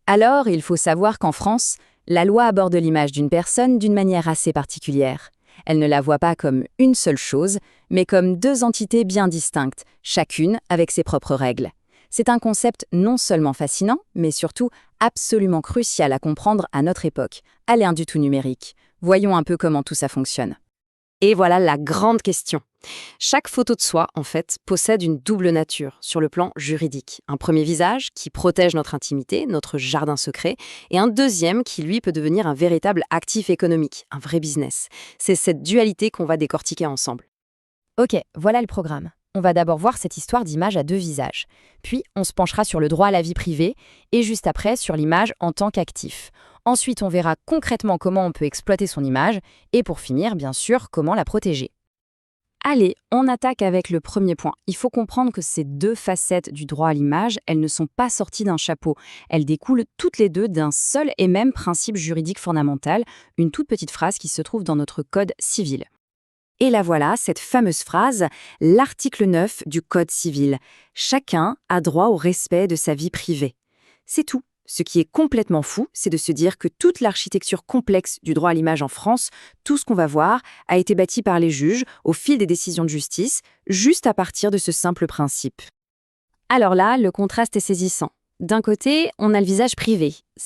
Alors, il faut savoir qu'en France, la loi aborde l'image d'une personne d'une manière assez particulière. Elle ne la voit pas comme une seule chose, mais comme deux entités bien distinctes, chacune avec ses propres règles. C'est un concept non seulement fascinant, mais surtout absolument crucial à comprendre à notre époque, à l'ère du tout numérique. Voyons un peu comment tout ça fonctionne. Et voilà la grande question. Chaque photo de soi, en fait, possède une double nature sur le plan juridique. Un premier visage qui protège notre intimité, notre jardin secret, et un deuxième qui, lui, peut devenir un véritable actif économique, un vrai business. C'est cette dualité qu'on va décortiquer ensemble. Ok, voilà le programme. On va d'abord voir cette histoire d'image à deux visages. Puis, on se penchera sur le droit à la vie privée et juste après sur l'image en tant qu'actif. Ensuite, on verra concrètement comment on peut exploiter son image et pour finir, bien sûr, comment la protéger. Allez, on attaque avec le premier point. Il faut comprendre que ces deux facettes du droit à l'image, elles ne sont pas sorties d'un chapeau. Elles découlent toutes les deux d'un seul et même principe juridique fondamental, une toute petite phrase qui se trouve dans notre code civil. Et la voilà, cette fameuse phrase, l'article 9 du Code civil. Chacun a droit au respect de sa vie privée. C'est tout. Ce qui est complètement fou, c'est de se dire que toute l'architecture complexe du droit à l'image en France, tout ce qu'on va voir, a été bâti par les juges au fil des décisions de justice, juste à partir de ce simple principe. Alors là, le contraste est saisissant. D'un côté, on a le visage privé,